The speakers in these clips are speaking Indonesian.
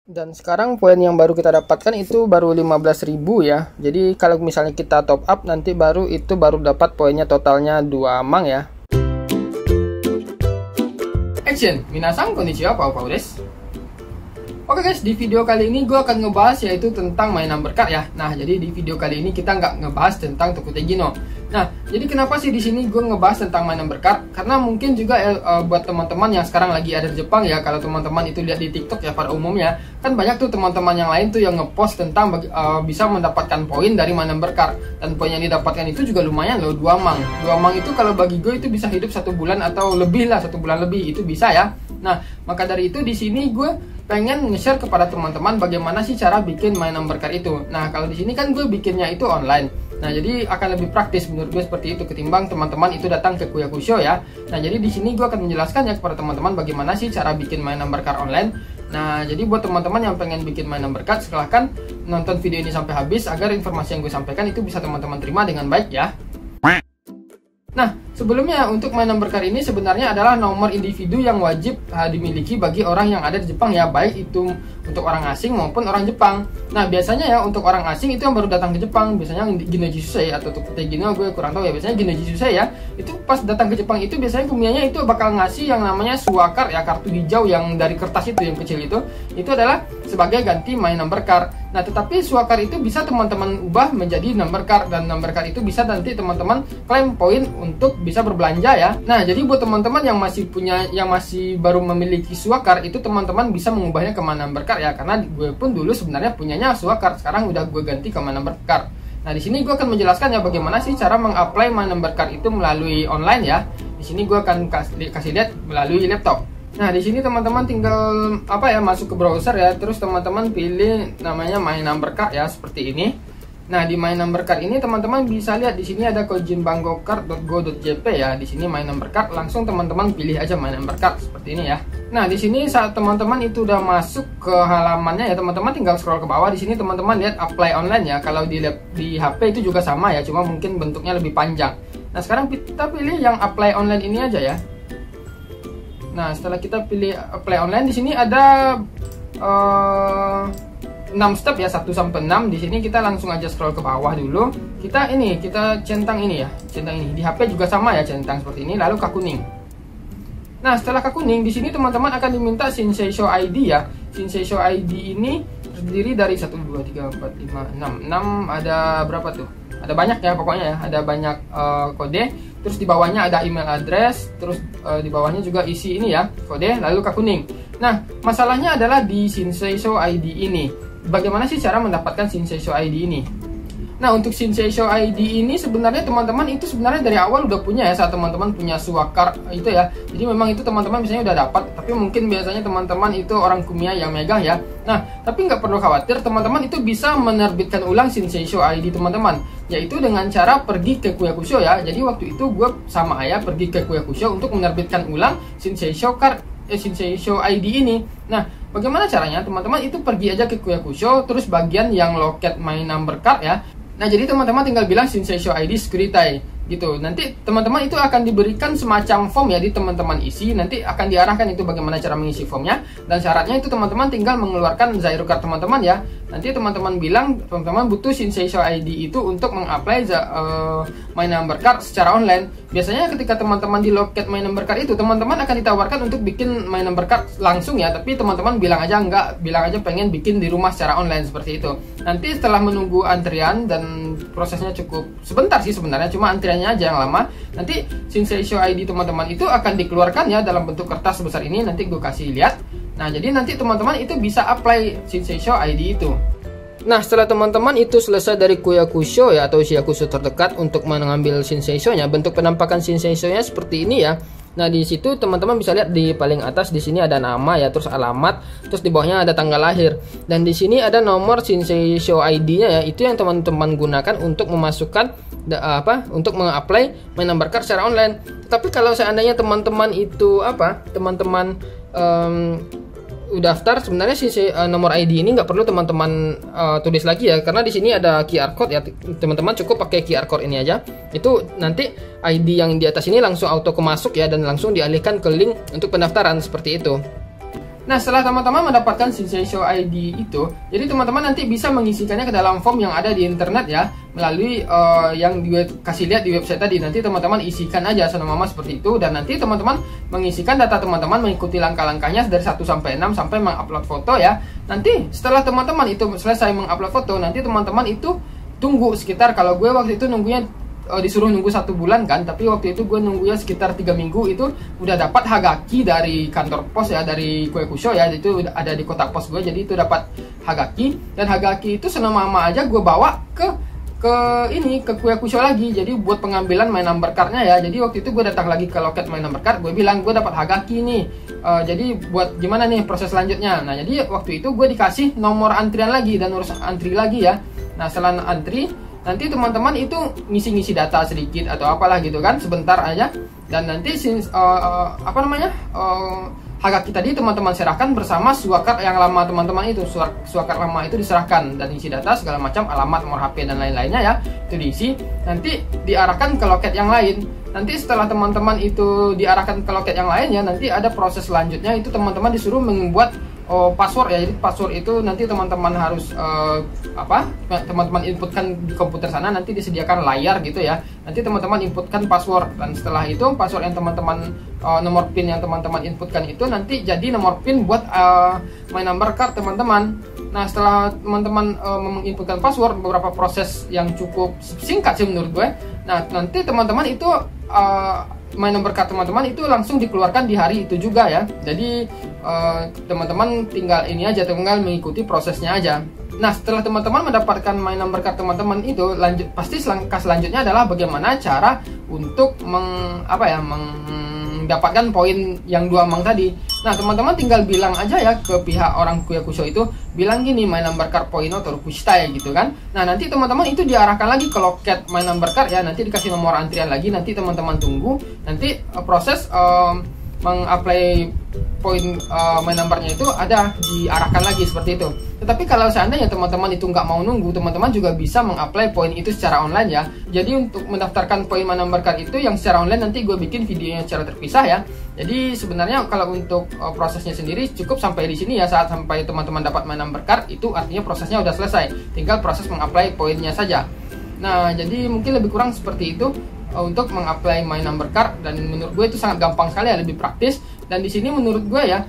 Dan sekarang poin yang baru kita dapatkan itu baru 15.000 ya. Jadi kalau misalnya kita top up nanti baru dapat poinnya totalnya 2 mang ya. Action, minasan konnichiwa, Pau desu. Oke guys, di video kali ini gue akan ngebahas yaitu tentang main number card ya. Nah, jadi di video kali ini kita nggak ngebahas tentang Tokutegi no. Nah, jadi kenapa sih di sini gue ngebahas tentang main number card? Karena mungkin juga buat teman-teman yang sekarang lagi ada di Jepang ya, kalau teman-teman itu lihat di TikTok ya pada umumnya, kan banyak tuh teman-teman yang lain tuh yang ngepost tentang bisa mendapatkan poin dari main number card. Dan poin yang didapatkan itu juga lumayan loh, 2 mang. 2 mang itu kalau bagi gue itu bisa hidup 1 bulan atau lebih lah, 1 bulan lebih itu bisa ya. Nah, maka dari itu di sini gue pengen nge-share kepada teman-teman bagaimana sih cara bikin main number card itu. Nah, kalau di sini kan gue bikinnya itu online. Nah, jadi akan lebih praktis menurut gue seperti itu ketimbang teman-teman itu datang ke Kuyakusho ya. Nah, jadi di sini gue akan menjelaskannya kepada teman-teman bagaimana sih cara bikin main number card online. Nah, jadi buat teman-teman yang pengen bikin main number card, silahkan nonton video ini sampai habis agar informasi yang gue sampaikan itu bisa teman-teman terima dengan baik ya. Nah, sebelumnya untuk main number card ini sebenarnya adalah nomor individu yang wajib dimiliki bagi orang yang ada di Jepang ya, baik itu untuk orang asing maupun orang Jepang. Nah, biasanya ya untuk orang asing itu yang baru datang ke Jepang, biasanya Ginnoji Susei atau Tokutegi no, gue kurang tahu ya, biasanya Ginnoji Susei ya. Itu pas datang ke Jepang itu biasanya kumianya itu bakal ngasih yang namanya suwakar ya, kartu hijau yang dari kertas itu yang kecil itu adalah sebagai ganti main number card. Nah, tetapi suwakar itu bisa teman-teman ubah menjadi number card, dan number card itu bisa nanti teman-teman klaim poin untuk bisa berbelanja ya. Nah, jadi buat teman-teman yang masih baru memiliki suwakar itu teman-teman bisa mengubahnya ke main number card ya, karena gue pun dulu sebenarnya punyanya suwakar, sekarang udah gue ganti ke main number card. Nah, di sini gue akan menjelaskan ya bagaimana sih cara mengapply main number card itu melalui online ya. Di sini gue akan kasih lihat melalui laptop. Nah, di sini teman-teman tinggal masuk ke browser ya, terus teman-teman pilih namanya main number card ya, seperti ini. Nah, di main number card ini teman-teman bisa lihat di sini ada kojinbanggocard.go.jp ya. Di sini main number card, langsung teman-teman pilih aja main number card seperti ini ya. Nah, di sini saat teman-teman itu udah masuk ke halamannya ya, teman-teman tinggal scroll ke bawah. Di sini teman-teman lihat apply online ya. Kalau di HP itu juga sama ya, cuma mungkin bentuknya lebih panjang. Nah, sekarang kita pilih yang apply online ini aja ya. Nah, setelah kita pilih apply online, di sini ada 6 step ya, 1 sampai 6. Di sini kita langsung aja scroll ke bawah dulu. Kita centang ini ya, centang ini. Di HP juga sama ya, centang seperti ini, lalu ke kuning. Nah, setelah ke kuning, di sini teman-teman akan diminta Shinsei-sho ID ya. Shinsei-sho ID ini terdiri dari 1 2 3 4 5 6. 6 ada berapa tuh? Ada banyak ya pokoknya ya, ada banyak kode. Terus di bawahnya ada email address, terus di bawahnya juga isi ini ya, kode, lalu ke kuning. Nah, masalahnya adalah di Shinsei-sho ID ini. Bagaimana sih cara mendapatkan Shinsei-sho ID ini? Nah, untuk Shinsei-sho ID ini sebenarnya teman-teman itu sebenarnya dari awal udah punya ya, saat teman-teman punya suwakar itu ya. Jadi memang itu teman-teman biasanya udah dapat, tapi mungkin biasanya teman-teman itu orang Kumiya yang megang ya. Nah, tapi nggak perlu khawatir, teman-teman itu bisa menerbitkan ulang Shinsei-sho ID teman-teman, yaitu dengan cara pergi ke Kuyakusho ya. Jadi waktu itu gue sama ayah pergi ke Kuyakusho untuk menerbitkan ulang Shinsei-sho ID ini. Nah, bagaimana caranya? Teman-teman itu pergi aja ke Kuyakusho, terus bagian yang loket my number card ya. Nah, jadi teman-teman tinggal bilang Shinsei-sho ID Securitai gitu. Nanti teman-teman itu akan diberikan semacam form ya, di teman-teman isi. Nanti akan diarahkan itu bagaimana cara mengisi formnya. Dan syaratnya itu teman-teman tinggal mengeluarkan Zairo Card teman-teman ya. Nanti teman-teman bilang teman-teman butuh Shinsei-sho ID itu untuk mengapply my number card secara online. Biasanya ketika teman-teman di loket my number card itu, teman-teman akan ditawarkan untuk bikin my number card langsung ya. Tapi teman-teman bilang aja enggak, bilang aja pengen bikin di rumah secara online seperti itu. Nanti setelah menunggu antrian, dan prosesnya cukup sebentar sih sebenarnya, cuma antriannya aja yang lama. Nanti Shinsei-sho ID teman-teman itu akan dikeluarkan ya dalam bentuk kertas sebesar ini. Nanti gue kasih lihat. Nah, jadi nanti teman-teman itu bisa apply Shinsei-sho ID itu. Nah, setelah teman-teman itu selesai dari Kuyakusho ya, atau Shiyakusho terdekat untuk mengambil Shinsei-sho-nya, bentuk penampakan Shinsei-sho-nya seperti ini ya. Nah, di situ teman-teman bisa lihat di paling atas di sini ada nama ya, terus alamat, terus di bawahnya ada tanggal lahir. Dan di sini ada nomor Shinsei-sho ID-nya ya, itu yang teman-teman gunakan untuk memasukkan untuk mengapply my number card secara online. Tapi kalau seandainya teman-teman itu udah daftar, sebenarnya nomor ID ini nggak perlu teman-teman tulis lagi ya, karena di sini ada QR code ya. Teman-teman cukup pakai QR code ini aja. Itu nanti ID yang di atas ini langsung auto kemasuk ya, dan langsung dialihkan ke link untuk pendaftaran seperti itu. Nah, setelah teman-teman mendapatkan Sensation ID itu, jadi teman-teman nanti bisa mengisikannya ke dalam form yang ada di internet ya, melalui yang kasih lihat di website tadi. Nanti teman-teman isikan aja senama seperti itu, dan nanti teman-teman mengisikan data teman-teman, mengikuti langkah-langkahnya dari 1 sampai 6 sampai mengupload foto ya. Nanti setelah teman-teman itu selesai mengupload foto, nanti teman-teman itu tunggu sekitar, kalau gue waktu itu nunggunya disuruh nunggu 1 bulan kan, tapi waktu itu gue nunggunya sekitar 3 minggu itu udah dapat hagaki dari kantor pos ya, dari Kue Kusho ya, itu ada di kotak pos gue, jadi itu dapat hagaki, dan hagaki itu senama aja gue bawa ke Kue Kusho lagi, jadi buat pengambilan My Number Card-nya ya. Jadi waktu itu gue datang lagi ke loket My Number Card, gue bilang gue dapat hagaki nih, jadi buat gimana nih proses selanjutnya. Nah, jadi waktu itu gue dikasih nomor antrian lagi dan urus antri lagi ya. Nah, setelah antri, nanti teman-teman itu ngisi-ngisi data sedikit atau apalah gitu kan, sebentar aja, dan nanti hagaki tadi teman-teman serahkan bersama suakar yang lama teman-teman itu, suakar lama itu diserahkan, dan isi data segala macam, alamat, nomor HP dan lain-lainnya ya, itu diisi, nanti diarahkan ke loket yang lain. Nanti setelah teman-teman itu diarahkan ke loket yang lain ya, nanti ada proses selanjutnya, itu teman-teman disuruh membuat password ya. Jadi password itu nanti teman-teman harus teman-teman inputkan di komputer sana, nanti disediakan layar gitu ya. Nanti teman-teman inputkan password, dan setelah itu password yang teman-teman nomor PIN yang teman-teman inputkan itu nanti jadi nomor PIN buat My Number Card teman-teman. Nah, setelah teman-teman menginputkan password, beberapa proses yang cukup singkat sih menurut gue. Nah, nanti teman-teman itu My Number Card teman-teman itu langsung dikeluarkan di hari itu juga ya. Jadi teman-teman tinggal tinggal mengikuti prosesnya aja. Nah, setelah teman-teman mendapatkan My Number Card teman-teman itu, pasti langkah selanjutnya adalah bagaimana cara untuk mendapatkan poin yang 2 mang tadi. Nah, teman-teman tinggal bilang aja ya ke pihak orang Kue Kusho itu, bilang gini, My Number Card poin atau kushita ya gitu kan. Nah, nanti teman-teman itu diarahkan lagi ke loket My Number Card ya, nanti dikasih nomor antrian lagi, nanti teman-teman tunggu, nanti proses mengapply poin My Number-nya itu ada diarahkan lagi seperti itu. Tetapi kalau seandainya teman-teman itu nggak mau nunggu, teman-teman juga bisa mengapply poin itu secara online ya. Jadi untuk mendaftarkan poin My Number Card itu yang secara online, nanti gue bikin videonya secara terpisah ya. Jadi sebenarnya kalau untuk prosesnya sendiri cukup sampai di sini ya. Saat sampai teman-teman dapat My Number Card itu artinya prosesnya udah selesai, tinggal proses mengapply poinnya saja. Nah, jadi mungkin lebih kurang seperti itu untuk mengapply My Number Card, dan menurut gue itu sangat gampang sekali ya, lebih praktis. Dan di sini menurut gue ya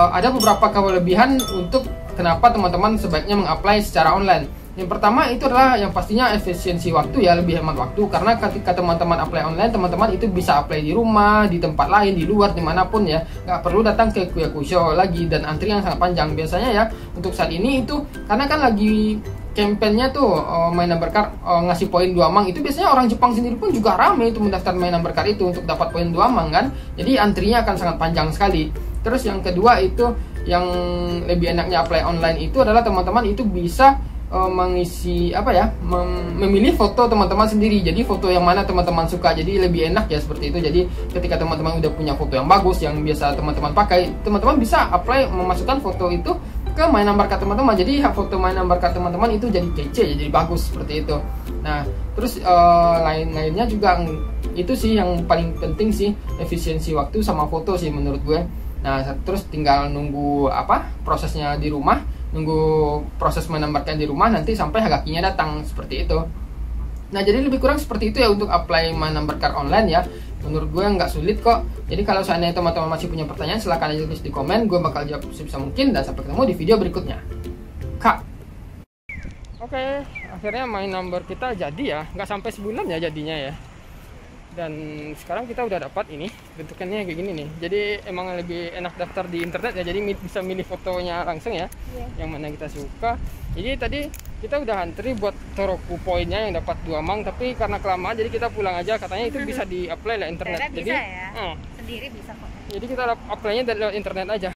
ada beberapa kelebihan untuk kenapa teman-teman sebaiknya mengapply secara online. Yang pertama itu adalah yang pastinya efisiensi waktu ya, lebih hemat waktu, karena ketika teman-teman apply online, teman-teman itu bisa apply di rumah, di tempat lain, di luar, dimanapun ya, nggak perlu datang ke Kue Kusho lagi dan antri yang sangat panjang. Biasanya ya untuk saat ini itu karena kan lagi campaign-nya tuh My Number Card ngasih poin 2 mang, itu biasanya orang Jepang sendiri pun juga rame itu mendaftar My Number Card itu untuk dapat poin 2 mang kan. Jadi antrinya akan sangat panjang sekali. Terus yang kedua itu yang lebih enaknya apply online itu adalah teman-teman itu bisa mengisi memilih foto teman-teman sendiri. Jadi foto yang mana teman-teman suka, jadi lebih enak ya seperti itu. Jadi ketika teman-teman udah punya foto yang bagus yang biasa teman-teman pakai, teman-teman bisa apply memasukkan foto itu ke My Number Card teman-teman. Jadi foto My Number Card teman-teman itu jadi kece, jadi bagus seperti itu. Nah, terus lain-lainnya juga itu sih yang paling penting sih, efisiensi waktu sama foto sih menurut gue. Nah, terus tinggal nunggu prosesnya di rumah, nunggu proses menambahkan di rumah nanti sampai hagakinya datang seperti itu. Nah, jadi lebih kurang seperti itu ya untuk apply My Number Card online ya. Menurut gue nggak sulit kok. Jadi kalau seandainya teman-teman masih punya pertanyaan, silahkan aja tulis di komen, gue bakal jawab sebisa mungkin, dan sampai ketemu di video berikutnya. Kak. Oke, akhirnya My Number kita jadi ya, nggak sampai sebulan ya jadinya ya. Dan sekarang kita udah dapat ini, bentukannya kayak gini nih. Jadi emang lebih enak daftar di internet ya, jadi bisa milih fotonya langsung ya, yang mana kita suka. Jadi tadi kita udah antri buat Toroku poinnya yang dapat 2 mang, tapi karena kelamaan jadi kita pulang aja, katanya itu bisa di apply lah internet. Jadi bisa ya? Sendiri bisa kok. Jadi kita apply-nya dari internet aja.